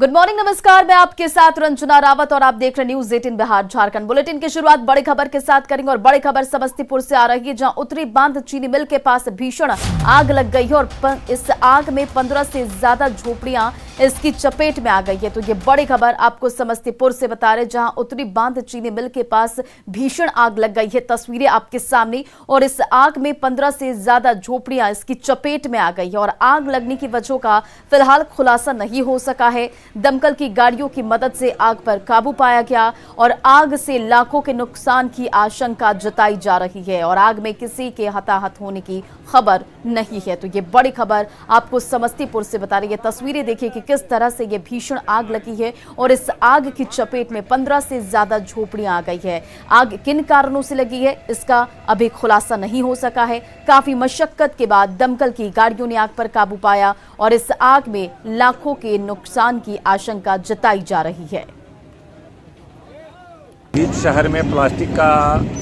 Good morning, नमस्कार। मैं आपके साथ रंजना रावत और आप देख रहे न्यूज 18 बिहार झारखंड। बुलेटिन की शुरुआत बड़ी खबर के साथ करेंगे और बड़ी खबर समस्तीपुर से आ रही है, जहां उत्तरी बांध चीनी मिल के पास भीषण आग लग गई है और इस आग में 15 से ज्यादा झोपड़ियां इसकी चपेट में आ गई है। तो ये बड़ी खबर आपको समस्तीपुर से बता रहे, जहां उत्तरी बांध चीनी मिल के पास भीषण आग लग गई है। तस्वीरें आपके सामने, और इस आग में 15 से ज्यादा झोपड़ियां इसकी चपेट में आ गई है और आग लगने की वजह का फिलहाल खुलासा नहीं हो सका है। दमकल की गाड़ियों की मदद से आग पर काबू पाया गया और आग से लाखों के नुकसान की आशंका जताई जा रही है और आग में किसी के हताहत होने की खबर नहीं है। तो ये बड़ी खबर आपको समस्तीपुर से बता रही है। तस्वीरें देखिए कि किस तरह से ये भीषण आग लगी है और इस आग की चपेट में 15 से ज्यादा झोपड़ियां आ गई है। आग किन कारणों से लगी है इसका अभी खुलासा नहीं हो सका है। काफी मशक्कत के बाद दमकल की गाड़ियों ने आग पर काबू पाया और इस आग में लाखों के नुकसान की आशंका जताई जा रही है। बीच शहर में प्लास्टिक का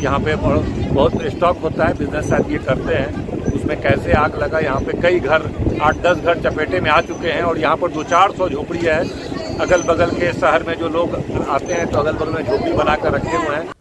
यहाँ पे बहुत स्टॉक होता है, बिजनेस साथ ये करते हैं। उसमें कैसे आग लगा, यहाँ पे कई घर 8-10 घर चपेटे में आ चुके हैं और यहाँ पर 200-400 झोपड़ी है। अगल बगल के शहर में जो लोग आते हैं तो अगल बगल में झोपड़ी बनाकर रखे हुए हैं।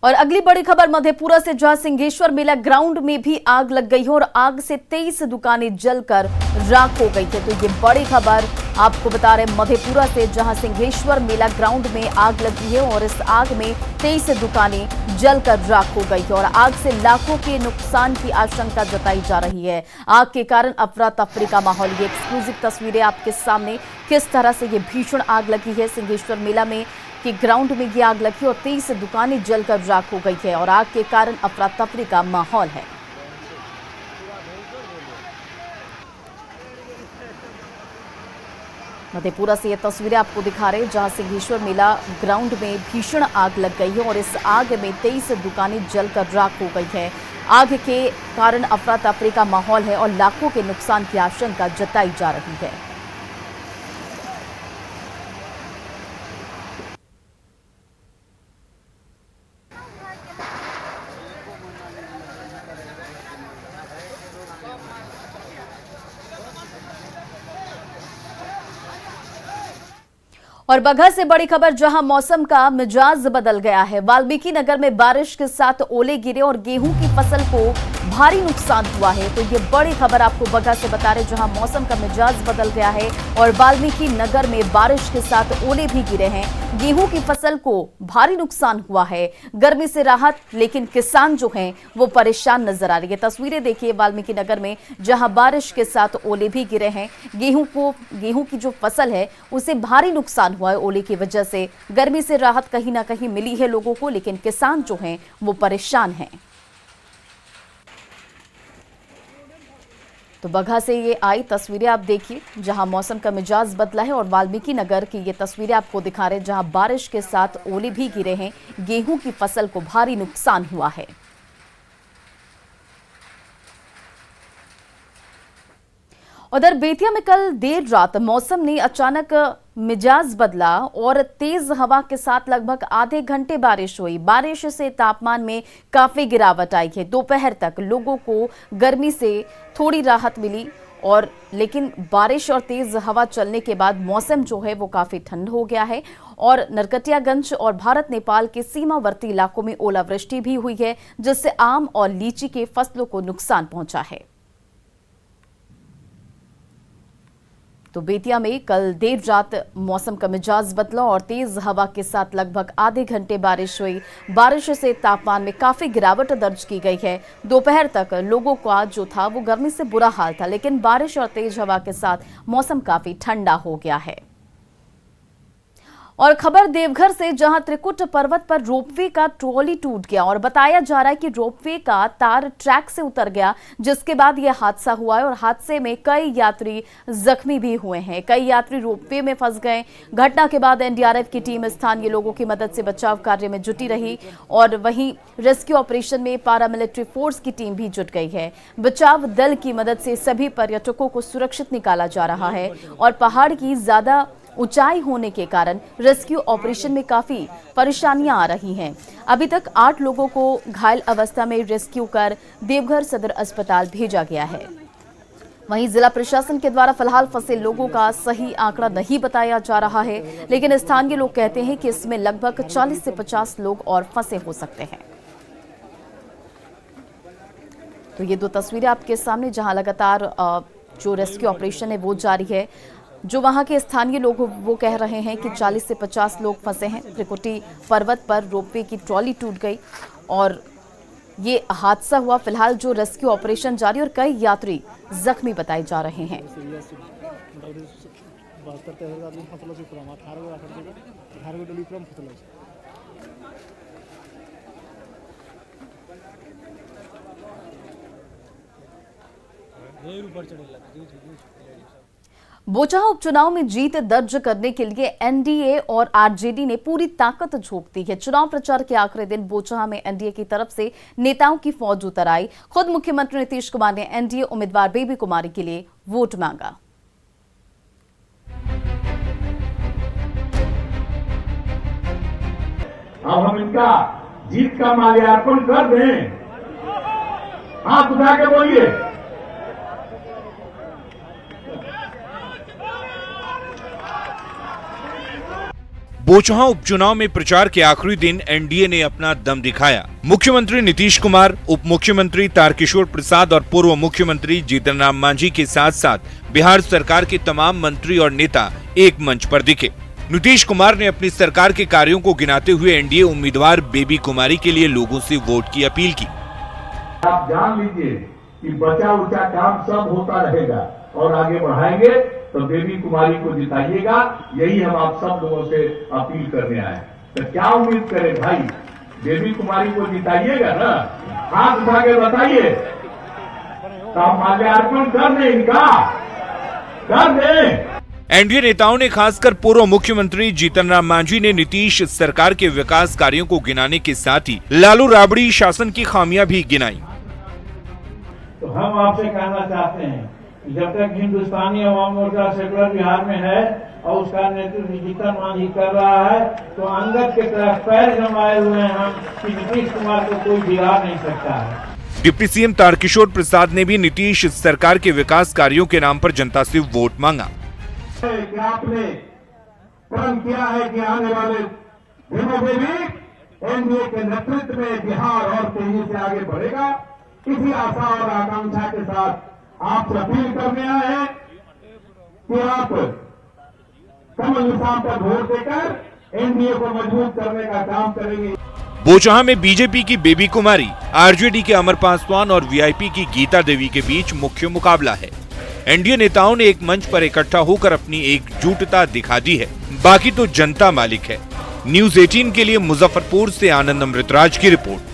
और अगली बड़ी खबर मधेपुरा से, जहां सिंहेश्वर मेला ग्राउंड में भी आग लग गई है और आग से 23 दुकानें जलकर राख हो गई है। तो ये बड़ी खबर आपको बता रहे मधेपुरा से, जहां सिंहेश्वर मेला ग्राउंड में आग लगी है और इस आग में 23 दुकानें जलकर राख हो गई है और आग से लाखों के नुकसान की आशंका जताई जा रही है। आग के कारण अफरा तफरी का माहौल। ये एक्सक्लूसिव तस्वीरें आपके सामने, किस तरह से ये भीषण आग लगी है। सिंहेश्वर मेला में कि ग्राउंड में ये आग लगी और 23 दुकानें जलकर राख हो गई है और आग के कारण अफरा तफरी का माहौल है। मधेपुरा से ये तस्वीरें आपको दिखा रहे हैं, जहां सिंहेश्वर मेला ग्राउंड में भीषण आग लग गई है और इस आग में 23 दुकानें जलकर राख हो गई है। आग के कारण अफरा तफरी का माहौल है और लाखों के नुकसान की आशंका जताई जा रही है। और बगहा से बड़ी खबर, जहां मौसम का मिजाज बदल गया है। वाल्मीकि नगर में बारिश के साथ ओले गिरे और गेहूं की फसल को भारी नुकसान हुआ है। तो ये बड़ी खबर आपको बगहा से बता रहे, जहां मौसम का मिजाज बदल गया है और वाल्मीकि नगर में बारिश के साथ ओले भी गिरे हैं। गेहूं की फसल को भारी नुकसान हुआ है। गर्मी से राहत, लेकिन किसान जो हैं वो परेशान नजर आ रही है। तस्वीरें देखिए वाल्मीकि नगर में, जहां बारिश के साथ ओले भी गिरे हैं। गेहूं की जो फसल है उसे भारी नुकसान हुआ है ओले की वजह से। गर्मी से राहत कहीं ना कहीं मिली है लोगों को, लेकिन किसान जो हैं वो परेशान हैं। तो बगहा से ये आई तस्वीरें आप देखिए, जहां मौसम का मिजाज बदला है और वाल्मीकि नगर की ये तस्वीरें आपको दिखा रहे हैं, जहां बारिश के साथ ओले भी गिरे हैं। गेहूं की फसल को भारी नुकसान हुआ है। उधर बेतिया में कल देर रात मौसम ने अचानक मिजाज बदला और तेज हवा के साथ लगभग आधे घंटे बारिश हुई। बारिश से तापमान में काफी गिरावट आई है। दोपहर तक लोगों को गर्मी से थोड़ी राहत मिली और लेकिन बारिश और तेज हवा चलने के बाद मौसम जो है वो काफी ठंड हो गया है और नरकटियागंज और भारत नेपाल के सीमावर्ती इलाकों में ओलावृष्टि भी हुई है, जिससे आम और लीची के फसलों को नुकसान पहुंचा है। तो बेतिया में कल देर रात मौसम का मिजाज बदला और तेज हवा के साथ लगभग आधे घंटे बारिश हुई। बारिश से तापमान में काफी गिरावट दर्ज की गई है। दोपहर तक लोगों का जो था वो गर्मी से बुरा हाल था, लेकिन बारिश और तेज हवा के साथ मौसम काफी ठंडा हो गया है। और खबर देवघर से, जहां त्रिकुट पर्वत पर रोपवे का ट्रॉली टूट गया और बताया जा रहा है कि रोपवे का तार ट्रैक से उतर गया, जिसके बाद यह हादसा हुआ है और हादसे में कई यात्री जख्मी भी हुए हैं। कई यात्री रोपवे में फंस गए। घटना के बाद एनडीआरएफ की टीम स्थानीय लोगों की मदद से बचाव कार्य में जुटी रही और वहीं रेस्क्यू ऑपरेशन में पैरामिलिट्री फोर्स की टीम भी जुट गई है। बचाव दल की मदद से सभी पर्यटकों को सुरक्षित निकाला जा रहा है और पहाड़ की ज्यादा ऊंचाई होने के कारण रेस्क्यू ऑपरेशन में काफी परेशानियां आ रही हैं। अभी तक 8 लोगों को घायल अवस्था में रेस्क्यू कर देवघर सदर अस्पताल भेजा गया है। वहीं जिला प्रशासन के द्वारा फिलहाल फंसे लोगों का सही आंकड़ा नहीं बताया जा रहा है, लेकिन स्थानीय लोग कहते हैं कि इसमें लगभग 40 से 50 लोग और फंसे हो सकते हैं। तो ये दो तस्वीरें आपके सामने, जहां लगातार जो रेस्क्यू ऑपरेशन है वो जारी है। जो वहां के स्थानीय लोग वो कह रहे हैं कि 40 से 50 लोग फंसे हैं। त्रिकुटी पर्वत पर रोपवे की ट्रॉली टूट गई और ये हादसा हुआ। फिलहाल जो रेस्क्यू ऑपरेशन जारी और कई यात्री जख्मी बताए जा रहे हैं। बोचहा उपचुनाव में जीत दर्ज करने के लिए एनडीए और आरजेडी ने पूरी ताकत झोंक दी है। चुनाव प्रचार के आखिरी दिन बोचहा में एनडीए की तरफ से नेताओं की फौज उतर आई। खुद मुख्यमंत्री नीतीश कुमार ने एनडीए उम्मीदवार बेबी कुमारी के लिए वोट मांगा। अब हम इनका जीत का माल्यार्पण कर दें। हाथ उठा के बोलिए। बोचहा उपचुनाव में प्रचार के आखिरी दिन एनडीए ने अपना दम दिखाया। मुख्यमंत्री नीतीश कुमार, उप मुख्यमंत्री तारकिशोर प्रसाद और पूर्व मुख्यमंत्री जीतन राम मांझी के साथ साथ बिहार सरकार के तमाम मंत्री और नेता एक मंच पर दिखे। नीतीश कुमार ने अपनी सरकार के कार्यों को गिनाते हुए एनडीए उम्मीदवार बेबी कुमारी के लिए लोगों से वोट की अपील की। आप जान लीजिए कि बचा उचा काम सब होता रहेगा और आगे बढ़ाएंगे तो बेबी कुमारी को जिताइएगा। यही हम आप सब लोगों से अपील करने आए। तो क्या उम्मीद करें भाई, बेबी कुमारी को जिताइएगा ना? हाथ उठा के बताइए। तो माल्यार्पण कर दें, इनका कर दें। एनडीए नेताओं ने खासकर पूर्व मुख्यमंत्री जीतन राम मांझी ने नीतीश सरकार के विकास कार्यों को गिनाने के साथ ही लालू राबड़ी शासन की खामियां भी गिनाई। तो हम आपसे कहना चाहते हैं कि जब तक हिंदुस्तानी अवाम मोर्चा सेकुलर बिहार में है और उसका नेतृत्व जीतन मांझी कर रहा है, तो अंगद के तरफ पैर जमाए हुए हैं हम कि नीतीश कुमार को कोई गिरा नहीं सकता है। डिप्टी सीएम तारकिशोर प्रसाद ने भी नीतीश सरकार के विकास कार्यों के नाम पर जनता से वोट मांगा। कि आपने प्रण किया है कि आने वाले दिनों में भी एनडीए के नेतृत्व में बिहार और तेजी से आगे बढ़ेगा। इसी आशा और आकांक्षा के साथ आपसे अपील करने आए हैं कि आप कमल निशान पर वोट देकर एनडीए को मजबूत करने का काम करेंगे। बोचहा में बीजेपी की बेबी कुमारी, आरजेडी के अमर पासवान और वीआईपी की गीता देवी के बीच मुख्य मुकाबला है। एनडीए नेताओं ने एक मंच पर इकट्ठा होकर अपनी एकजुटता दिखा दी है, बाकी तो जनता मालिक है। न्यूज़ 18 के लिए मुजफ्फरपुर से आनंद अमृतराज की रिपोर्ट।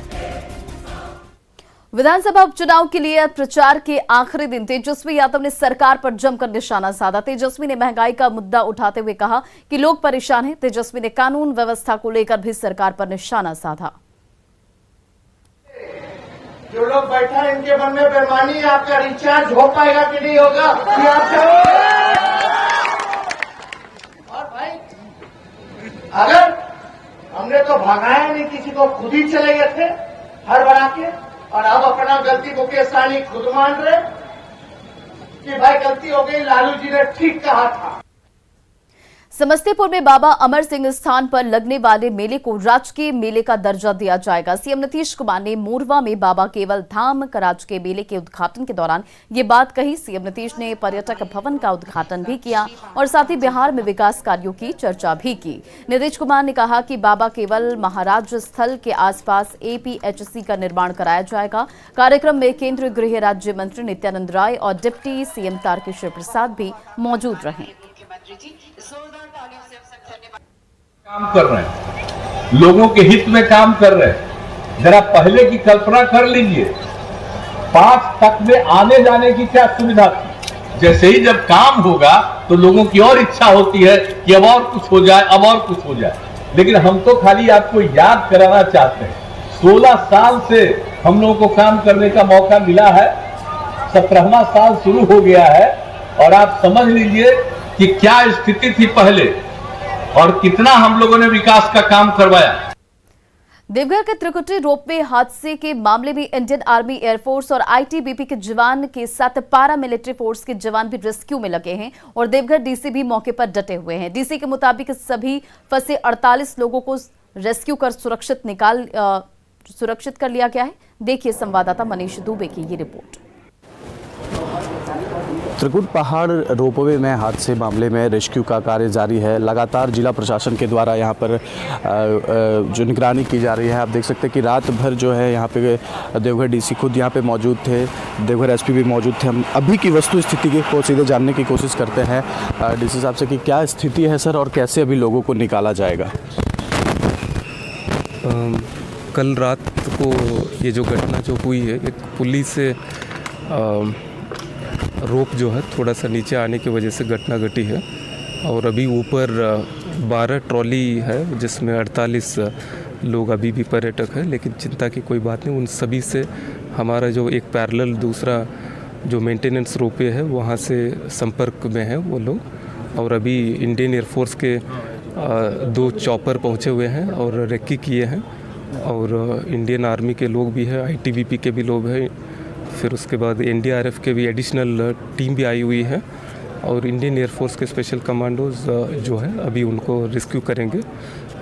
विधानसभा उपचुनाव के लिए प्रचार के आखिरी दिन तेजस्वी यादव ने सरकार पर जमकर निशाना साधा। तेजस्वी ने महंगाई का मुद्दा उठाते हुए कहा कि लोग परेशान हैं। तेजस्वी ने कानून व्यवस्था को लेकर भी सरकार पर निशाना साधा। जो लोग बैठा है इनके मन में बेईमानी, आपका रिचार्ज हो पाएगा कि नहीं होगा? और भाई अगर हमने तो भगाया नहीं किसी को, खुद ही चले गए थे हड़बड़ा के, और अब अपना गलती मुकेश सहनी खुद मान रहे कि भाई गलती हो गई, लालू जी ने ठीक कहा था। समस्तीपुर में बाबा अमर सिंह स्थान पर लगने वाले मेले को राजकीय मेले का दर्जा दिया जाएगा। सीएम नीतीश कुमार ने मोरवा में बाबा केवल धाम राजकीय मेले के उद्घाटन के दौरान ये बात कही। सीएम नीतीश ने पर्यटक भवन का उद्घाटन भी किया और साथ ही बिहार में विकास कार्यों की चर्चा भी की। नीतीश कुमार ने कहा कि बाबा केवल महाराज स्थल के आसपास एपीएचसी का निर्माण कराया जाएगा। कार्यक्रम में केंद्रीय गृह राज्य मंत्री नित्यानंद राय और डिप्टी सीएम तारकिशोर प्रसाद भी मौजूद रहे। काम कर रहे हैं, लोगों के हित में काम कर रहे हैं। जरा पहले की कल्पना कर लीजिए, 5 तक में आने जाने की क्या सुविधा थी। जैसे ही जब काम होगा तो लोगों की और इच्छा होती है कि अब और कुछ हो जाए, अब और कुछ हो जाए। लेकिन हम तो खाली आपको याद कराना चाहते हैं, 16 साल से हम लोगों को काम करने का मौका मिला है, 17वां साल शुरू हो गया है और आप समझ लीजिए कि क्या स्थिति थी पहले और कितना हम लोगों ने विकास का काम करवाया। देवघर के त्रिकुटी रोपवे हादसे के मामले में इंडियन आर्मी, एयरफोर्स और आईटीबीपी के जवान के साथ पारा मिलिट्री फोर्स के जवान भी रेस्क्यू में लगे हैं और देवघर डीसी भी मौके पर डटे हुए हैं। डीसी के मुताबिक सभी फंसे 48 लोगों को रेस्क्यू कर सुरक्षित कर लिया गया है। देखिए संवाददाता मनीष दुबे की ये रिपोर्ट। त्रिकुट पहाड़ रोपवे में हादसे मामले में रेस्क्यू का कार्य जारी है। लगातार जिला प्रशासन के द्वारा यहाँ पर जो निगरानी की जा रही है। आप देख सकते हैं कि रात भर जो है यहाँ पे देवघर डीसी खुद यहाँ पे मौजूद थे, देवघर एसपी भी मौजूद थे। हम अभी की वस्तु स्थिति को सीधे जानने की कोशिश करते हैं डीसी साहब से कि क्या स्थिति है सर और कैसे अभी लोगों को निकाला जाएगा। कल रात को ये जो घटना जो हुई है, एक पुली से रोप जो है थोड़ा सा नीचे आने की वजह से घटना घटी है और अभी ऊपर 12 ट्रॉली है जिसमें 48 लोग अभी भी पर्यटक हैं, लेकिन चिंता की कोई बात नहीं। उन सभी से हमारा जो एक पैरेलल दूसरा जो मेंटेनेंस रोपवे है वहाँ से संपर्क में है वो लोग, और अभी इंडियन एयरफोर्स के 2 चॉपर पहुँचे हुए हैं और रेक्की किए हैं, और इंडियन आर्मी के लोग भी हैं, आईटीबीपी के भी लोग हैं, फिर उसके बाद एनडीआरएफ के भी एडिशनल टीम भी आई हुई है, और इंडियन एयरफोर्स के स्पेशल कमांडोज जो है अभी उनको रेस्क्यू करेंगे,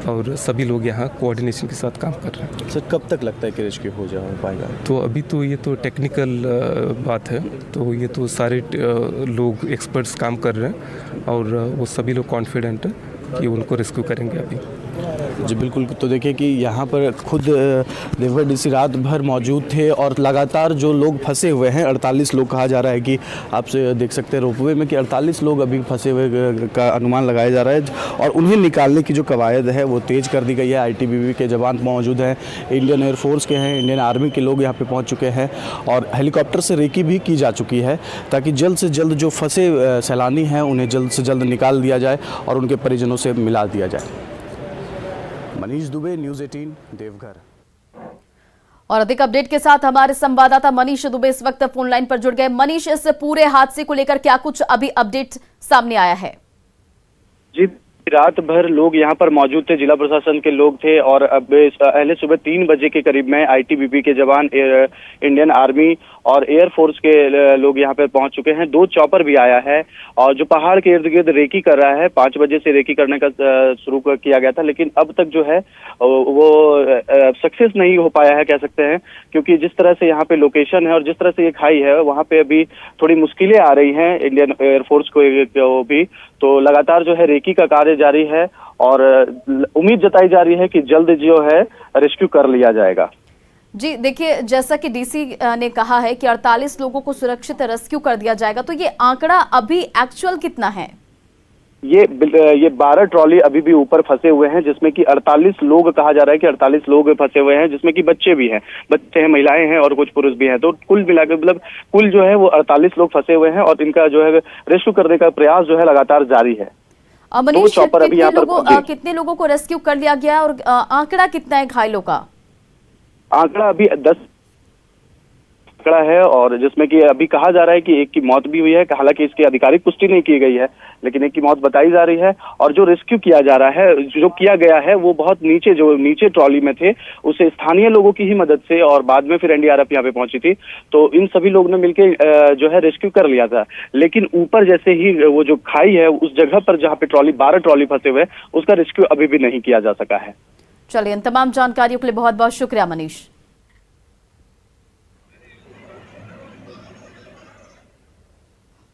और सभी लोग यहाँ कोऑर्डिनेशन के साथ काम कर रहे हैं। सर कब तक लगता है कि रेस्क्यू हो पाएगा? तो अभी तो ये तो टेक्निकल बात है, तो ये तो सारे लोग एक्सपर्ट्स काम कर रहे हैं और वो सभी लोग कॉन्फिडेंट है कि उनको रेस्क्यू करेंगे अभी। जी बिल्कुल। तो देखिए कि यहाँ पर खुद देवघर डीसी रात भर मौजूद थे और लगातार जो लोग फंसे हुए हैं 48 लोग कहा जा रहा है कि आपसे देख सकते हैं रोपवे में कि 48 लोग अभी फंसे हुए का अनुमान लगाया जा रहा है, और उन्हें निकालने की जो कवायद है वो तेज़ कर दी गई है। आईटीबीपी के जवान मौजूद हैं, इंडियन एयरफोर्स के हैं, इंडियन आर्मी के लोग यहाँ पर पहुँच चुके हैं और हेलीकॉप्टर से रेकी भी की जा चुकी है ताकि जल्द से जल्द जो फंसे सैलानी हैं उन्हें जल्द से जल्द निकाल दिया जाए और उनके परिजनों से मिला दिया जाए। मनीष दुबे, न्यूज़ 18 देवघर। और अधिक अपडेट के साथ हमारे संवाददाता मनीष दुबे इस वक्त फोन लाइन पर जुड़ गए। मनीष, इस पूरे हादसे को लेकर क्या कुछ अभी अपडेट सामने आया है? जी, रात भर लोग यहाँ पर मौजूद थे, जिला प्रशासन के लोग थे, और अब पहले सुबह 3 बजे के करीब में आईटीबीपी के जवान, इंडियन आर्मी और एयरफोर्स के लोग यहाँ पर पहुंच चुके हैं। 2 चॉपर भी आया है और जो पहाड़ के इर्द गिर्द रेकी कर रहा है। 5 बजे से रेकी करने का शुरू किया गया था, लेकिन अब तक जो है वो सक्सेस नहीं हो पाया है कह सकते हैं, क्योंकि जिस तरह से यहाँ पे लोकेशन है और जिस तरह से ये खाई है वहाँ पे अभी थोड़ी मुश्किलें आ रही हैं इंडियन एयरफोर्स को भी। तो लगातार जो है रेकी का कार्य जारी है और उम्मीद जताई जा रही है कि जल्द जो है रेस्क्यू कर लिया जाएगा। जी देखिए, जैसा कि डीसी ने कहा है कि 48 लोगों को सुरक्षित रेस्क्यू कर दिया जाएगा, तो ये आंकड़ा अभी एक्चुअल कितना है? ये 12 ट्रॉली अभी भी ऊपर फंसे हुए हैं, जिसमें कि 48 लोग कहा जा रहा है कि 48 लोग फंसे हुए हैं, जिसमें कि बच्चे भी हैं, महिलाएं हैं और कुछ पुरुष भी हैं। तो कुल मिलाकर मतलब कुल जो है वो 48 लोग फंसे हुए हैं और इनका जो है रेस्क्यू करने का प्रयास जो है लगातार जारी है। मनीष, कितने लोगों को रेस्क्यू कर लिया गया और आंकड़ा कितना है घायलों का? आंकड़ा अभी 10 आंकड़ा है, और जिसमें कि अभी कहा जा रहा है कि एक की मौत भी हुई है। हालांकि इसकी आधिकारिक पुष्टि नहीं की गई है, लेकिन एक की मौत बताई जा रही है। और जो रेस्क्यू किया जा रहा है, जो किया गया है, वो बहुत नीचे ट्रॉली में थे, उसे स्थानीय लोगों की ही मदद से, और बाद में फिर एनडीआरएफ यहाँ पे पहुंची थी, तो इन सभी लोगों ने मिलकर जो है रेस्क्यू कर लिया था। लेकिन ऊपर जैसे ही वो जो खाई है उस जगह पर जहाँ पे 12 ट्रॉली फंसे हुए, उसका रेस्क्यू अभी भी नहीं किया जा सका है। चलिए, इन तमाम जानकारियों के लिए बहुत बहुत शुक्रिया मनीष।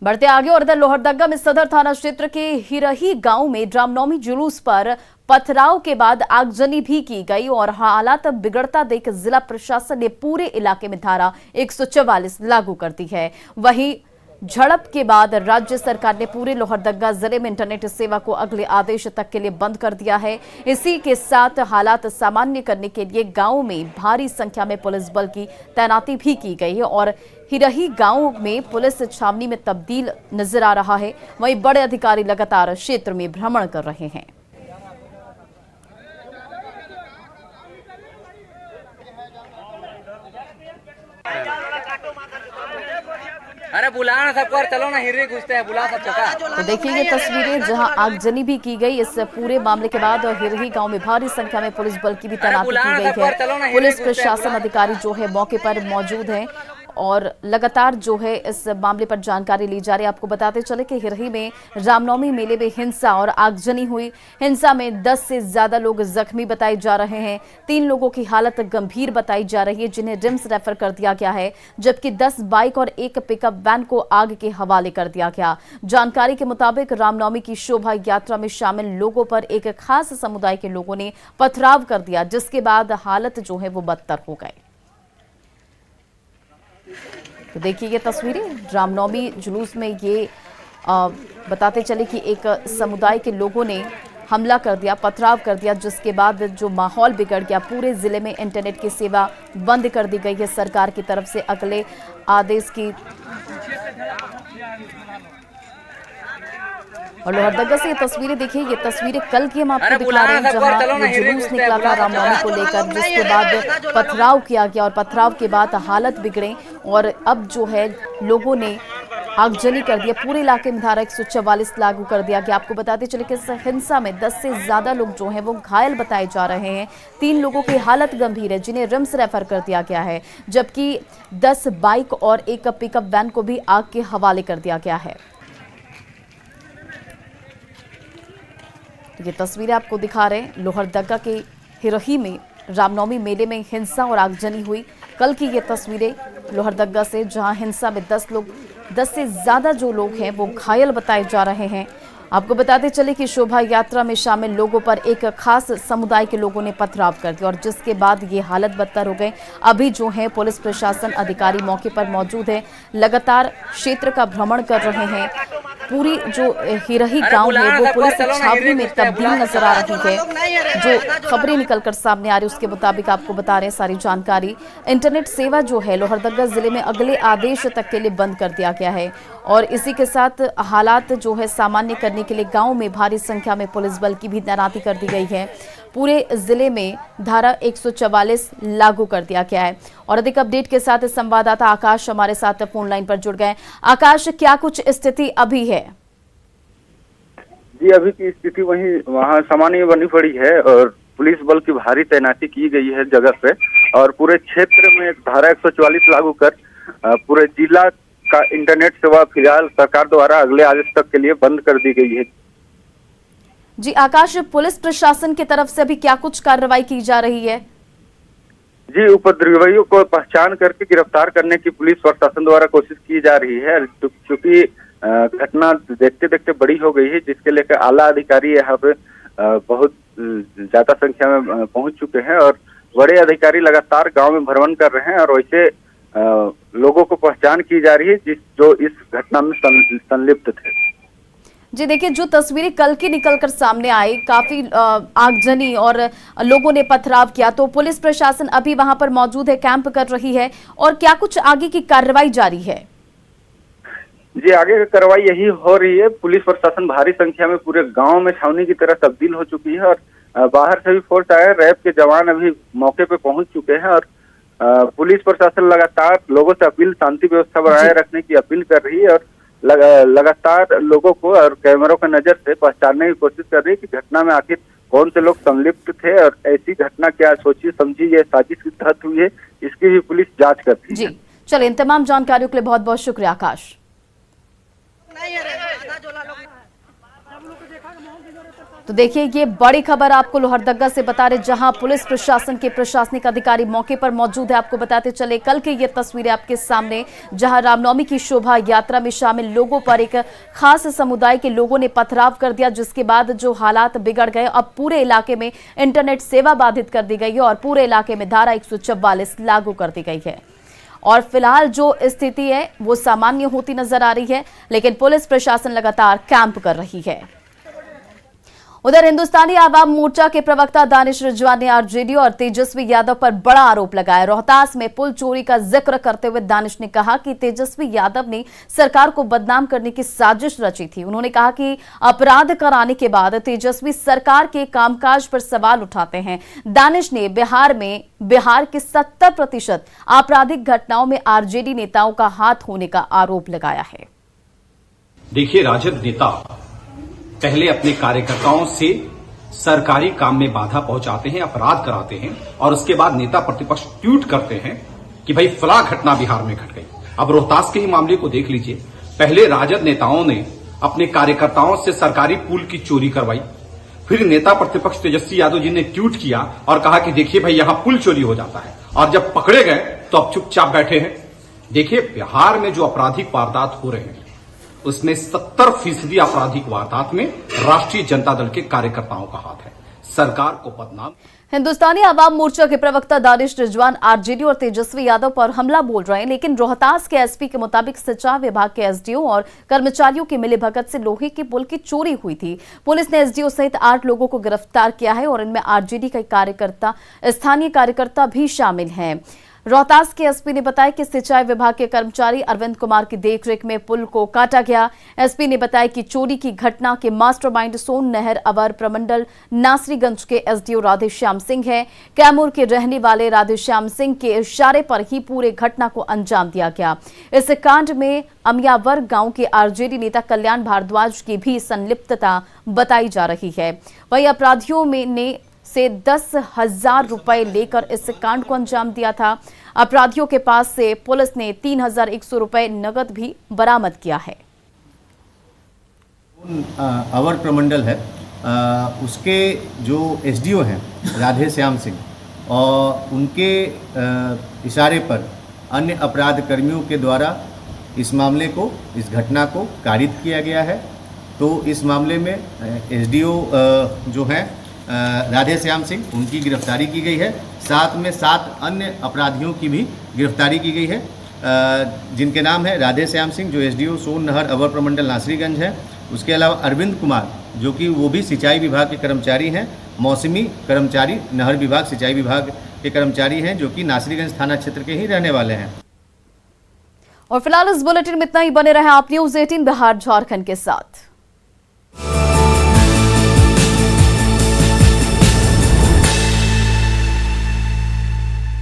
बढ़ते आगे और इधर लोहरदगा में सदर थाना क्षेत्र के हिरही गांव में रामनवमी जुलूस पर पथराव के बाद आगजनी भी की गई और हालात बिगड़ता देख जिला प्रशासन ने पूरे इलाके में धारा 144 लागू कर दी है। वहीं झड़प के बाद राज्य सरकार ने पूरे लोहरदगा जिले में इंटरनेट सेवा को अगले आदेश तक के लिए बंद कर दिया है। इसी के साथ हालात सामान्य करने के लिए गांव में भारी संख्या में पुलिस बल की तैनाती भी की गई है और हिरही गांव में पुलिस छावनी में तब्दील नजर आ रहा है। वहीं बड़े अधिकारी लगातार क्षेत्र में भ्रमण कर रहे हैं। अरे अरे बुला ना सबको, चलो ना हिर्री घुसते हैं, बुला सब चौका। तो देखिए ये तस्वीरें जहां आगजनी भी की गई इस पूरे मामले के बाद और हिरही गांव में भारी संख्या में पुलिस बल की भी तैनाती की गई है। पुलिस प्रशासन अधिकारी जो है मौके पर मौजूद हैं और लगातार जो है इस मामले पर जानकारी ली जा रही है। आपको बताते चले कि हिरही में रामनवमी मेले में हिंसा और आगजनी हुई। हिंसा में 10 से ज्यादा लोग जख्मी बताए जा रहे हैं। 3 लोगों की हालत गंभीर बताई जा रही है जिन्हें रिम्स रेफर कर दिया गया है, जबकि 10 बाइक और 1 पिकअप वैन को आग के हवाले कर दिया गया। जानकारी के मुताबिक रामनवमी की शोभा यात्रा में शामिल लोगों पर एक खास समुदाय के लोगों ने पथराव कर दिया, जिसके बाद हालत जो है वो बदतर हो गई। तो देखिए ये तस्वीरें रामनवमी जुलूस में ये बताते चले कि एक समुदाय के लोगों ने हमला कर दिया, पथराव कर दिया, जिसके बाद जो माहौल बिगड़ गया। पूरे जिले में इंटरनेट की सेवा बंद कर दी गई है सरकार की तरफ से अगले आदेश की। और लोहरदगा से ये तस्वीरें देखिए, ये तस्वीरें कल की हम आपको दिखा रहे हैं जहां ये जुलूस निकला था रामनवमी को लेकर, जिसके बाद पथराव किया गया और पथराव के बाद हालत बिगड़े और अब जो है लोगों ने आगजनी कर दिया। पूरे इलाके में धारा 144 लागू कर दिया गया। आपको बताते चले कि इस हिंसा में 10 से ज्यादा लोग जो हैं वो घायल बताए जा रहे हैं। 3 लोगों की हालत गंभीर है जिन्हें रिम्स रेफर कर दिया गया है, जबकि 10 बाइक और 1 पिकअप वैन को भी आग के हवाले कर दिया गया है। ये तस्वीरें आपको दिखा रहे हैं लोहरदगा के हिरही में रामनवमी मेले में हिंसा और आगजनी हुई। कल की ये तस्वीरें लोहरदगा से जहां हिंसा में 10 से ज्यादा जो लोग हैं वो घायल बताए जा रहे हैं। आपको बताते चले कि शोभा यात्रा में शामिल लोगों पर एक खास समुदाय के लोगों ने पथराव कर दिया और जिसके बाद ये हालत बदतर हो गई। अभी जो है पुलिस प्रशासन अधिकारी मौके पर मौजूद है, लगातार क्षेत्र का भ्रमण कर रहे हैं। पूरी जो हिरही गांव है वो पुलिस छावनी में तब्दील नजर आ रही है। जो खबरें निकलकर सामने आ रही उसके मुताबिक आपको बता रहे हैं सारी जानकारी। इंटरनेट सेवा जो है लोहरदगा जिले में अगले आदेश तक के लिए बंद कर दिया गया है और इसी के साथ हालात जो है सामान्य करने के लिए गांव में भारी संख्या में पुलिस बल की भी तैनाती कर दी गई है। पूरे जिले में धारा 144 लागू कर दिया गया है। और अधिक अपडेट के साथ संवाददाता आकाश हमारे साथ फोन लाइन पर जुड़ गए। आकाश, क्या कुछ स्थिति अभी है? जी, अभी की स्थिति वहाँ सामान्य बनी पड़ी है और पुलिस बल की भारी तैनाती की गई है जगह पे और पूरे क्षेत्र में धारा 144 लागू कर पूरे जिला का इंटरनेट सेवा फिलहाल सरकार द्वारा अगले आदेश तक के लिए बंद कर दी गई है। जी आकाश, पुलिस प्रशासन की तरफ से अभी क्या कुछ कार्रवाई की जा रही है? जी, उपद्रवियों को पहचान करके गिरफ्तार करने की पुलिस प्रशासन द्वारा कोशिश की जा रही है, क्योंकि घटना देखते देखते बड़ी हो गई है, जिसके लेकर आला अधिकारी यहाँ पे बहुत ज्यादा संख्या में पहुंच चुके हैं और बड़े अधिकारी लगातार गांव में भ्रमण कर रहे हैं और वैसे लोगों को पहचान की जा रही है जो इस घटना में संलिप्त थे। जी देखिए, जो तस्वीरें कल की निकलकर सामने आई, काफी आगजनी और लोगों ने पथराव किया, तो पुलिस प्रशासन अभी वहां पर मौजूद है, कैंप कर रही है और क्या कुछ आगे की कार्रवाई जारी है? जी, आगे की कार्रवाई यही हो रही है। पुलिस प्रशासन भारी संख्या में पूरे गांव में छावनी की तरह तब्दील हो चुकी है और बाहर से भी फोर्स आया, रैब के जवान अभी मौके पे पहुंच चुके हैं और पुलिस प्रशासन लगातार लोगों से अपील शांति व्यवस्था बनाए रखने की अपील कर रही है और लगातार लोगों को और कैमरों की नजर से पहचानने की कोशिश कर रही है कि घटना में आखिर कौन से लोग संलिप्त थे और ऐसी घटना क्या सोची समझी ये साजिश के तहत हुई है, इसकी भी पुलिस जांच कर रही है। जी चलिए, इन तमाम जानकारियों के लिए बहुत बहुत शुक्रिया आकाश। तो देखिए, ये बड़ी खबर आपको लोहरदगा से बता रहे, जहां पुलिस प्रशासन के प्रशासनिक अधिकारी मौके पर मौजूद है। आपको बताते चले कल की ये तस्वीरें आपके सामने, जहां रामनवमी की शोभा यात्रा में शामिल लोगों पर एक खास समुदाय के लोगों ने पथराव कर दिया, जिसके बाद जो हालात बिगड़ गए। अब पूरे इलाके में इंटरनेट सेवा बाधित कर दी गई है और पूरे इलाके में धारा 144 लागू कर दी गई है और फिलहाल जो स्थिति है वो सामान्य होती नजर आ रही है, लेकिन पुलिस प्रशासन लगातार कैंप कर रही है। उधर हिंदुस्तानी आवाम मोर्चा के प्रवक्ता दानिश रिजवान ने आरजेडी और तेजस्वी यादव पर बड़ा आरोप लगाया। रोहतास में पुल चोरी का जिक्र करते हुए दानिश ने कहा कि तेजस्वी यादव ने सरकार को बदनाम करने की साजिश रची थी। उन्होंने कहा कि अपराध कराने के बाद तेजस्वी सरकार के कामकाज पर सवाल उठाते हैं। दानिश ने बिहार के 70% आपराधिक घटनाओं में आरजेडी नेताओं का हाथ होने का आरोप लगाया है। देखिए, राजद नेता पहले अपने कार्यकर्ताओं से सरकारी काम में बाधा पहुंचाते हैं, अपराध कराते हैं और उसके बाद नेता प्रतिपक्ष ट्वीट करते हैं कि भाई फला घटना बिहार में घट गई। अब रोहतास के ही मामले को देख लीजिए। पहले राजद नेताओं ने अपने कार्यकर्ताओं से सरकारी पुल की चोरी करवाई, फिर नेता प्रतिपक्ष तेजस्वी यादव जी ने ट्वीट किया और कहा कि देखिए भाई यहां पुल चोरी हो जाता है, और जब पकड़े गए तो अब चुपचाप बैठे हैं। देखिए, बिहार में जो आपराधिक वारदात हो रहे हैं उसमें 70% आपराधिक वारदात में राष्ट्रीय जनता दल के कार्यकर्ताओं का हाथ है। सरकार को बदनाम। हिंदुस्तानी आवाम मोर्चा के प्रवक्ता दानिश रिजवान आरजेडी और तेजस्वी यादव पर हमला बोल रहे हैं, लेकिन रोहतास के एसपी के मुताबिक सिंचाई विभाग के एसडीओ और कर्मचारियों की मिलीभगत से लोहे के पुल की चोरी हुई थी। पुलिस ने एसडीओ सहित 8 लोगों को गिरफ्तार किया है और इनमें आरजेडी के स्थानीय कार्यकर्ता भी शामिल हैं। रोहतास के एसपी ने बताया कि सिंचाई विभाग के कर्मचारी अरविंद कुमार की देखरेख में पुल को काटा गया। एसपी ने बताया कि चोरी की घटना के मास्टरमाइंड सोन नहर अवर प्रमंडल नासरीगंज के एसडीओ राधेश्याम सिंह है। कैमूर के रहने वाले राधेश्याम सिंह के इशारे पर ही पूरे घटना को अंजाम दिया गया। इस कांड में अमियावर गांव के आरजेडी नेता कल्याण भारद्वाज की भी संलिप्तता बताई जा रही है। वहीं अपराधियों ने से 10,000 रुपए लेकर इस कांड को अंजाम दिया था। अपराधियों के पास से पुलिस ने 3,100 रुपए नकद भी बरामद किया है। अवर प्रमंडल है, उसके जो एसडीओ हैं राधे श्याम सिंह, और उनके इशारे पर अन्य अपराध कर्मियों के द्वारा इस मामले को, इस घटना को कारित किया गया है। तो इस मामले में एसडीओ जो हैं राधे श्याम सिंह, उनकी गिरफ्तारी की गई है। साथ में 7 अन्य अपराधियों की भी गिरफ्तारी की गई है, जिनके नाम है राधे श्याम सिंह जो एसडीओ सोन नहर अवर प्रमंडल नासरीगंज है। उसके अलावा अरविंद कुमार जो कि वो भी सिंचाई विभाग के कर्मचारी हैं, मौसमी कर्मचारी, नहर विभाग सिंचाई विभाग के कर्मचारी हैं, जो कि नासरीगंज थाना क्षेत्र के ही रहने वाले हैं। और फिलहाल इस बुलेटिन में इतना ही। बने रहे आप न्यूज़ 18 बिहार झारखंड के साथ।